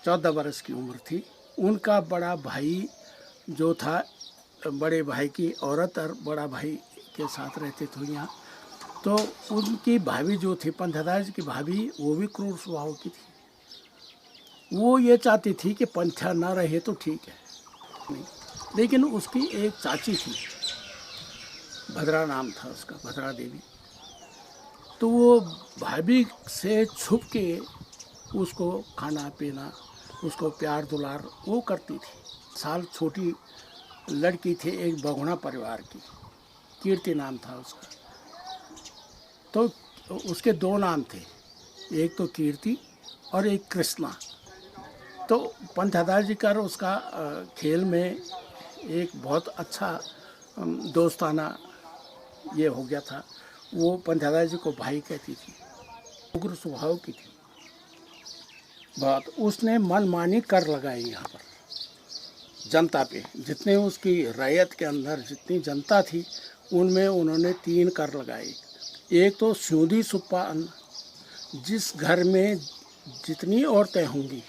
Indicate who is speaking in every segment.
Speaker 1: 14 बरस की उम्र थी। उनका बड़ा भाई जो था, बड़े भाई की औरत और बड़ा भाई के साथ रहते थे यहाँ। तो उनकी भाभी जो थी, पंथादार जी की भाभी, वो भी क्रूर स्वभाव की थी। वो ये चाहती थी कि पंथा ना रहे तो ठीक है, नहीं। लेकिन उसकी एक चाची थी, भद्रा नाम था उसका, भद्रा देवी। तो वो भाभी से छुप के उसको खाना पीना, उसको प्यार दुलार वो करती थी। साल छोटी लड़की थी, एक बगुणा परिवार की, कीर्ति नाम था उसका। तो उसके 2 नाम थे, एक तो कीर्ति और एक कृष्णा। तो पंथादार जी का उसका खेल में एक बहुत अच्छा दोस्ताना ये हो गया था। वो पंथादार जी को भाई कहती थी, उग्र स्वभाव की थी बहुत। उसने मनमानी कर लगाई यहाँ पर जनता पे। जितने उसकी रैयत के अंदर जितनी जनता थी, उनमें उन्होंने 3 कर लगाए। एक तो सूदी सुप्पा अन्न, जिस घर में जितनी औरतें होंगी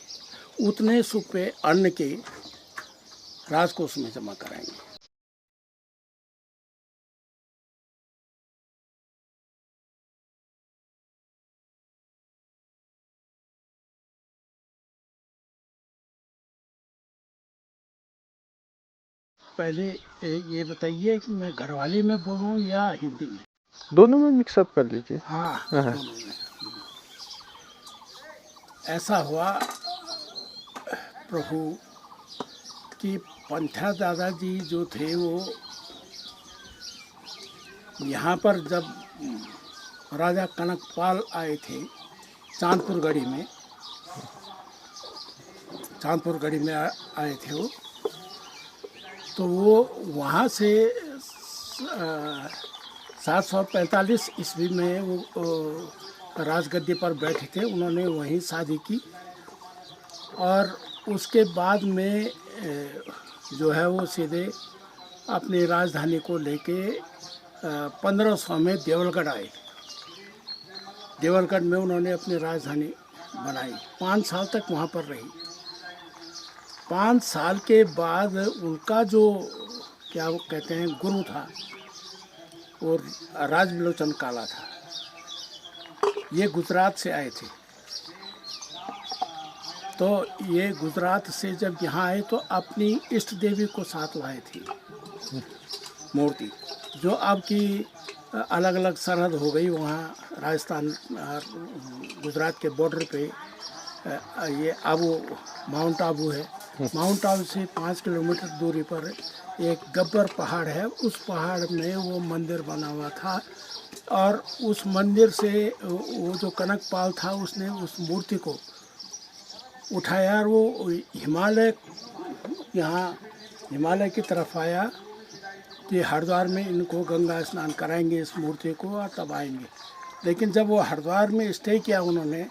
Speaker 1: उतने सुप्पे अन्न के राजकोष में जमा कराएंगे। पहले ये बताइए कि मैं घरवाली में बोलूँ या हिंदी में?
Speaker 2: दोनों में मिक्सअप कर लीजिए।
Speaker 1: हाँ,
Speaker 2: हाँ।
Speaker 1: दोनों में। ऐसा हुआ प्रभु कि पंथा दादाजी जो थे, वो यहाँ पर जब राजा कनकपाल आए थे चांदपुर गढ़ी में आए थे वो। तो वो वहाँ से 745 ईस्वी में वो राजगद्दी पर बैठे थे। उन्होंने वहीं शादी की और उसके बाद में जो है वो सीधे अपनी राजधानी को लेके 1500 में देवलगढ़ आए। देवलगढ़ में उन्होंने अपनी राजधानी बनाई, 5 साल तक वहाँ पर रही। 5 साल के बाद उनका जो क्या वो कहते हैं गुरु था, वो राजबिलोचन काला था। ये गुजरात से आए थे। तो ये गुजरात से जब यहाँ आए तो अपनी इष्ट देवी को साथ लाए थे, मूर्ति, जो अब की अलग अलग सरहद हो गई वहाँ राजस्थान और गुजरात के बॉर्डर पे। ये माउंट आबू है। माउंट आबू से 5 किलोमीटर दूरी पर एक गब्बर पहाड़ है। उस पहाड़ में वो मंदिर बना हुआ था और उस मंदिर से वो जो कनकपाल था उसने उस मूर्ति को उठाया और वो हिमालय की तरफ आया कि हरिद्वार में इनको गंगा स्नान कराएंगे इस मूर्ति को और तब आएंगे। लेकिन जब वो हरिद्वार में स्टे किया उन्होंने,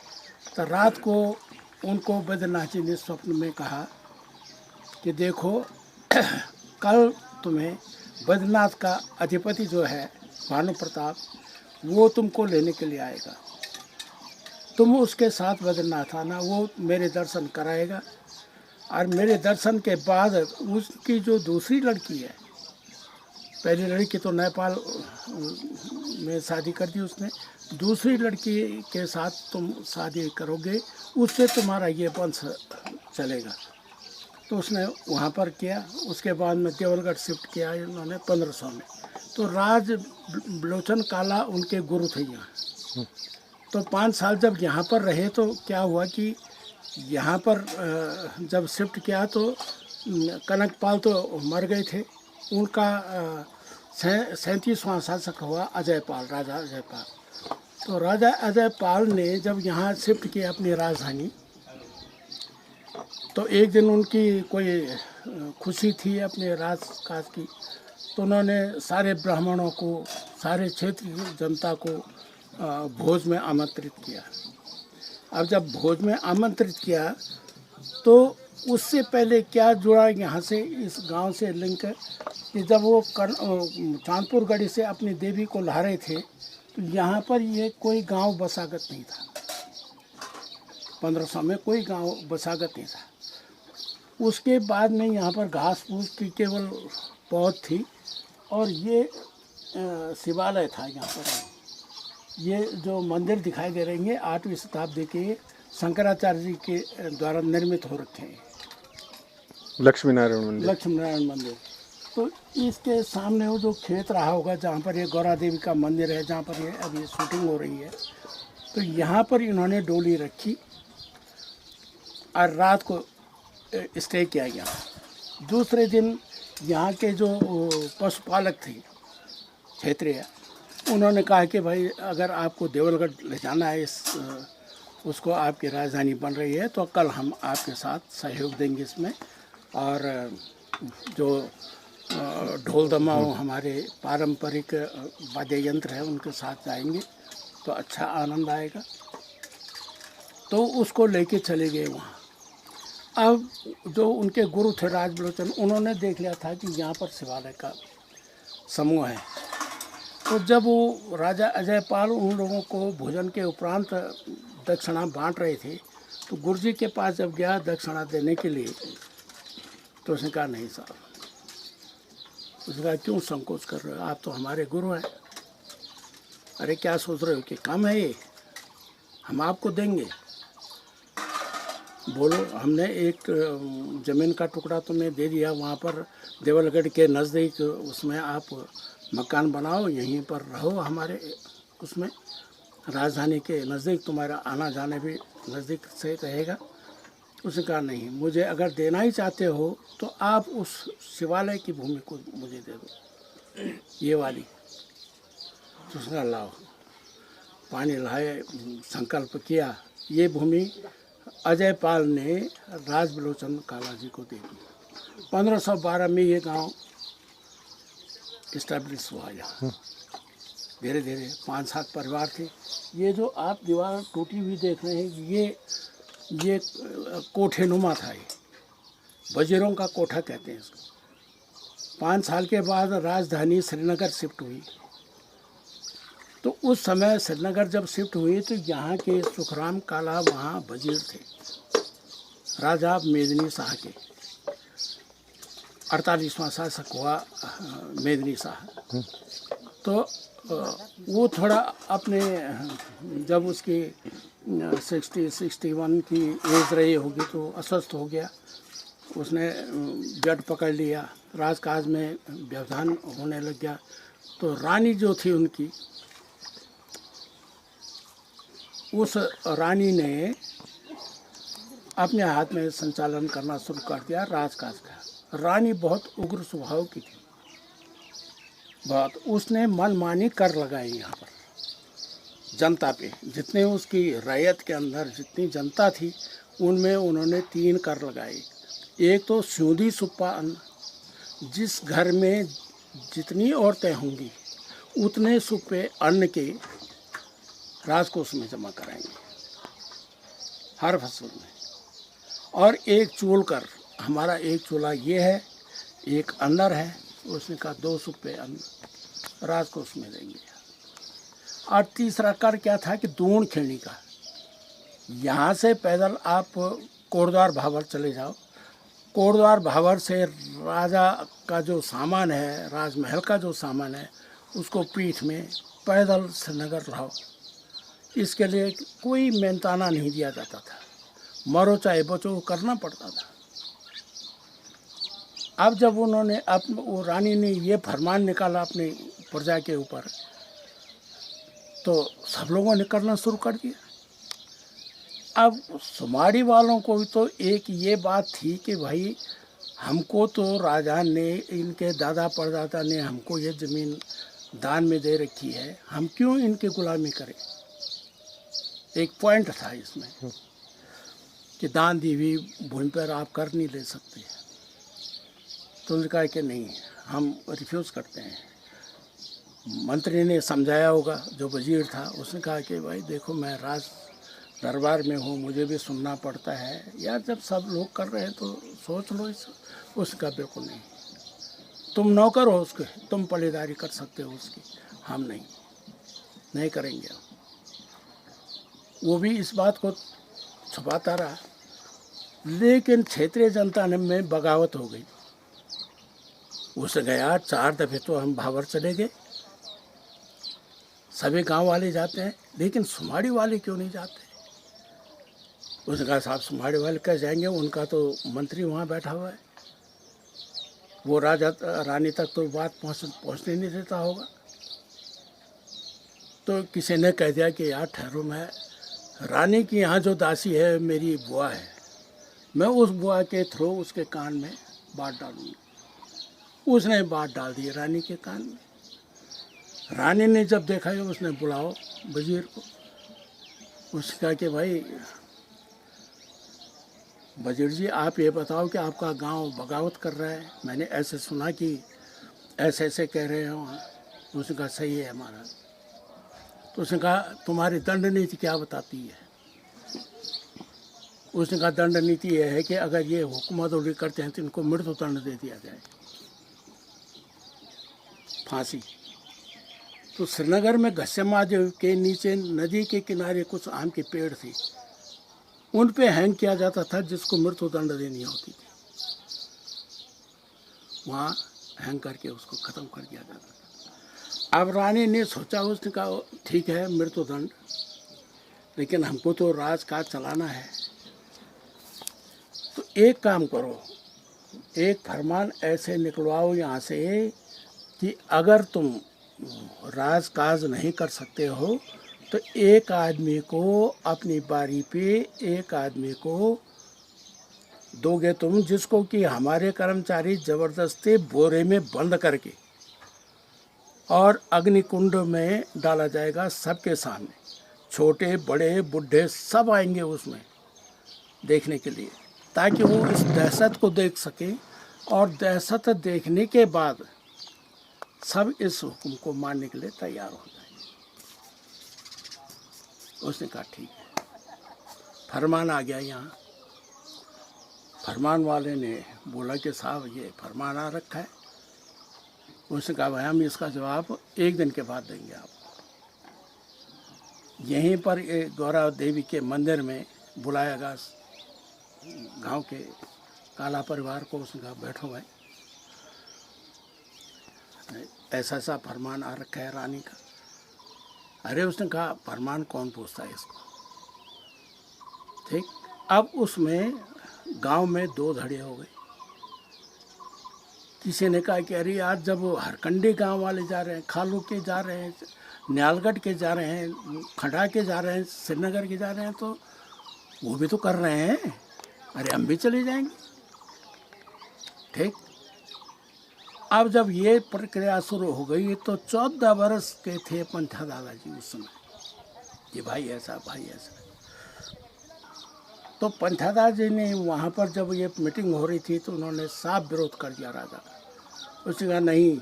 Speaker 1: तो रात को उनको बैद्यनाथ जी ने स्वप्न में कहा कि देखो कल तुम्हें बैद्यनाथ का अधिपति जो है भानु प्रताप, वो तुमको लेने के लिए आएगा। तुम उसके साथ बैद्यनाथ आना, वो मेरे दर्शन कराएगा और मेरे दर्शन के बाद उसकी जो दूसरी लड़की है, पहली लड़की तो नेपाल में शादी कर दी उसने, दूसरी लड़की के साथ तुम शादी करोगे, उससे तुम्हारा ये वंश चलेगा। तो उसने वहाँ पर किया। उसके बाद में देवलगढ़ शिफ्ट किया इन्होंने 1500 में। तो राज बिलोचन काला उनके गुरु थे यहाँ। तो 5 साल जब यहाँ पर रहे तो क्या हुआ कि यहाँ पर जब शिफ्ट किया तो कनकपाल तो मर गए थे। उनका 37वां शासक हुआ अजयपाल, राजा अजयपाल। तो राजा अजयपाल ने जब यहाँ शिफ्ट किया अपनी राजधानी, तो एक दिन उनकी कोई खुशी थी अपने राजकाज की, तो उन्होंने सारे ब्राह्मणों को, सारे क्षेत्र की जनता को भोज में आमंत्रित किया। अब जब भोज में आमंत्रित किया तो उससे पहले क्या जुड़ा यहाँ से, इस गांव से लिंक, कि जब वो चांदपुर गढ़ी से अपनी देवी को ला रहे थे तो यहाँ पर ये कोई गांव बसागत नहीं था। 1500 में कोई गांव बसागत नहीं था। उसके बाद में यहाँ पर घास फूस की केवल पौध थी और ये शिवालय था यहाँ पर। ये जो मंदिर दिखाई दे रहे हैं 8वीं शताब्दी के शंकराचार्य जी के द्वारा निर्मित हो रखे हैं।
Speaker 2: लक्ष्मी नारायण मंदिर।
Speaker 1: लक्ष्मी नारायण मंदिर। तो इसके सामने वो जो खेत रहा होगा जहाँ पर ये गौरा देवी का मंदिर है, जहाँ पर ये अभी शूटिंग हो रही है, तो यहाँ पर इन्होंने डोली रखी और रात को स्टे किया गया। दूसरे दिन यहाँ के जो पशुपालक थे क्षेत्रीय, उन्होंने कहा कि भाई अगर आपको देवलगढ़ ले जाना है, उसको आपकी राजधानी बन रही है, तो कल हम आपके साथ सहयोग देंगे इसमें, और जो ढोल दमाऊ हमारे पारंपरिक वाद्य यंत्र है उनके साथ जाएंगे तो अच्छा आनंद आएगा। तो उसको लेके चले गए वहाँ। अब जो उनके गुरु थे राजबलोचन, उन्होंने देख लिया था कि यहाँ पर शिवालय का समूह है। तो जब वो राजा अजयपाल उन लोगों को भोजन के उपरांत दक्षिणा बांट रहे थे, तो गुरु जी के पास जब गया दक्षिणा देने के लिए, तो उसने कहा नहीं साहब। उसने कहा क्यों संकोच कर रहे हो, आप तो हमारे गुरु हैं। अरे क्या सोच रहे हो कि कम है ये, हम आपको देंगे। बोलो, हमने एक ज़मीन का टुकड़ा तुम्हें दे दिया, वहाँ पर देवलगढ़ के नज़दीक, उसमें आप मकान बनाओ, यहीं पर रहो, हमारे उसमें राजधानी के नज़दीक, तुम्हारा आना जाने भी नज़दीक से रहेगा। उसने कहा नहीं, मुझे अगर देना ही चाहते हो तो आप उस शिवालय की भूमि को मुझे दे दो, ये वाली। तो उसने कहा लाओ, पानी लाए, संकल्प किया, ये भूमि अजयपाल ने राजबलोचन कालाजी को दे दी। 1512 में ये गांव इस्टेब्लिश हुआ यहाँ। धीरे धीरे 5-7 परिवार थे। ये जो आप दीवार टूटी हुई देख रहे हैं, ये कोठेनुमा था, ये वजीरों का कोठा कहते हैं इसको। 5 साल के बाद राजधानी श्रीनगर शिफ्ट हुई। तो उस समय श्रीनगर जब शिफ्ट हुई तो यहाँ के सुखराम काला वहाँ वजीर थे, राजा मेदिनी शाह के। 48वां शासक हुआ मेदिनी शाह। तो वो थोड़ा अपने, जब उसकी 60-61 की एज रही होगी तो अस्वस्थ हो गया। उसने जड़ पकड़ लिया, राजकाज में व्यवधान होने लग गया। तो रानी जो थी उनकी, उस रानी ने अपने हाथ में संचालन करना शुरू कर दिया राजकाज का। रानी बहुत उग्र स्वभाव की थी, बहुत। उसने मनमानी कर लगाई यहाँ पर जनता पे। जितने उसकी रैयत के अंदर जितनी जनता थी उनमें उन्होंने 3 कर लगाए। एक तो सूदी सुप्पा अन्न, जिस घर में जितनी औरतें होंगी उतने सुप्पे अन्न के राजकोष में जमा कराएंगे हर फसल में। और एक चूल कर, हमारा एक चूल्हा ये है, एक अंदर है, उसने कहा 2 सुप्पे अन्न राजकोष में देंगे। और तीसरा कर क्या था कि दून खेड़ी का, यहाँ से पैदल आप कोटद्वार भावर चले जाओ, कोटद्वार भावर से राजा का जो सामान है, राजमहल का जो सामान है, उसको पीठ में पैदल श्रीनगर लाओ। इसके लिए कोई मेहनताना नहीं दिया जाता था, मरो चाहे बचो करना पड़ता था। अब जब उन्होंने वो रानी ने ये फरमान निकाला अपनी प्रजा के ऊपर, तो सब लोगों ने करना शुरू कर दिया। अब सुमाड़ी वालों को भी तो एक ये बात थी कि भाई हमको तो राजा ने, इनके दादा परदादा ने हमको ये ज़मीन दान में दे रखी है, हम क्यों इनकी गुलामी करें। एक पॉइंट था इसमें कि दान दी हुई भूमि पर आप कर नहीं ले सकते। तो उन्होंने कहा कि नहीं, हम रिफ्यूज़ करते हैं। मंत्री ने समझाया होगा, जो वजीर था, उसने कहा कि भाई देखो, मैं राज दरबार में हूँ, मुझे भी सुनना पड़ता है यार, जब सब लोग कर रहे हैं तो सोच लो इस। उसका बिल्कुल नहीं, तुम नौकर हो उसके, तुम पल्लेदारी कर सकते हो उसकी, हम नहीं करेंगे। वो भी इस बात को छुपाता रहा, लेकिन क्षेत्रीय जनता ने में बगावत हो गई। उस गया 4 दफ़े तो हम भावर चले गए, सभी गांव वाले जाते हैं, लेकिन सुमाड़ी वाले क्यों नहीं जाते? उसने कहा साहब सुमाड़ी वाले कैसे जाएंगे, उनका तो मंत्री वहाँ बैठा हुआ है, वो राजा रानी तक तो बात पहुँचने नहीं देता होगा। तो किसी ने कह दिया कि यार ठहरो, मैं रानी की यहाँ जो दासी है मेरी बुआ है, मैं उस बुआ के थ्रू उसके कान में बात डालूंगी। उसने बात डाल दी रानी के कान में। रानी ने जब देखा कि उसने बुलाओ वजीर को, उसने कहा कि भाई वजीर जी आप ये बताओ कि आपका गांव बगावत कर रहा है, मैंने ऐसे सुना कि ऐसे ऐसे कह रहे हो। उसने कहा सही है हमारा। तो उसने कहा तुम्हारी दंड नीति क्या बताती है? उसने कहा दंड नीति यह है कि अगर ये हुकूमत उल्टी करते हैं तो इनको मृत्यु दंड दे दिया जाए, फांसी। तो श्रीनगर में घस्या महादेव के नीचे नदी के किनारे कुछ आम के पेड़ थे, उन पे हैंग किया जाता था, जिसको मृत्यु दंड देनी होती थी, वहाँ हैंग करके उसको ख़त्म कर दिया जाता था। अब रानी ने सोचा, उसने कहा ठीक है मृत्यु दंड, लेकिन हमको तो राजकाज चलाना है, तो एक काम करो, एक फरमान ऐसे निकलवाओ यहाँ से कि अगर तुम राजकाज नहीं कर सकते हो तो एक आदमी को अपनी बारी पे एक आदमी को दोगे तुम, जिसको कि हमारे कर्मचारी ज़बरदस्ती बोरे में बंद करके और अग्निकुंड में डाला जाएगा सबके सामने। छोटे बड़े बूढ़े सब आएंगे उसमें देखने के लिए, ताकि वो इस दहशत को देख सकें, और दहशत देखने के बाद सब इस हुक्म को मानने के लिए तैयार हो जाए। उसने कहा ठीक है। फरमान आ गया यहाँ। फरमान वाले ने बोला कि साहब ये फरमान आ रखा है। उसने कहा भाई हम इसका जवाब 1 दिन के बाद देंगे आपको। यहीं पर गौरा देवी के मंदिर में बुलाया गया गांव के काला परिवार को। उसने कहा बैठो भाई, ऐसा ऐसा फरमान आ रखा है रानी का। अरे उसने कहा फरमान कौन पूछता है इसको, ठीक। अब उसमें गांव में 2 धड़े हो गए। किसी ने कहा कि अरे आज जब हरकंडी गांव वाले जा रहे हैं, खालू के जा रहे हैं, न्यालगढ़ के जा रहे हैं, खंडा के जा रहे हैं, श्रीनगर के जा रहे हैं, तो वो भी तो कर रहे हैं, अरे हम भी चले जाएंगे, ठीक। अब जब ये प्रक्रिया शुरू हो गई तो 14 वर्ष के थे पंथा दादाजी उस समय, कि भाई ऐसा भाई ऐसा। तो पंथा दादाजी ने वहाँ पर जब ये मीटिंग हो रही थी तो उन्होंने साफ विरोध कर दिया राजा का। उसने कहा नहीं,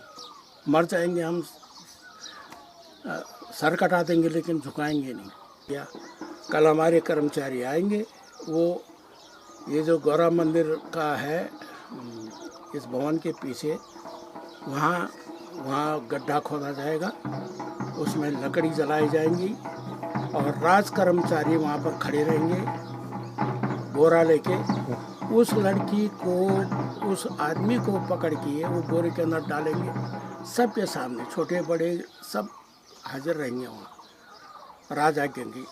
Speaker 1: मर जाएंगे हम, सर कटा देंगे लेकिन झुकाएंगे नहीं। क्या कल हमारे कर्मचारी आएंगे, वो ये जो गौरा मंदिर का है इस भवन के पीछे, वहाँ गड्ढा खोदा जाएगा, उसमें लकड़ी जलाई जाएंगी और राज कर्मचारी वहाँ पर खड़े रहेंगे बोरा लेके। उस लड़की को, उस आदमी को पकड़ के वो बोरे के अंदर डालेंगे, सबके सामने छोटे बड़े सब हाजिर रहेंगे वहाँ, राज आज्ञा की।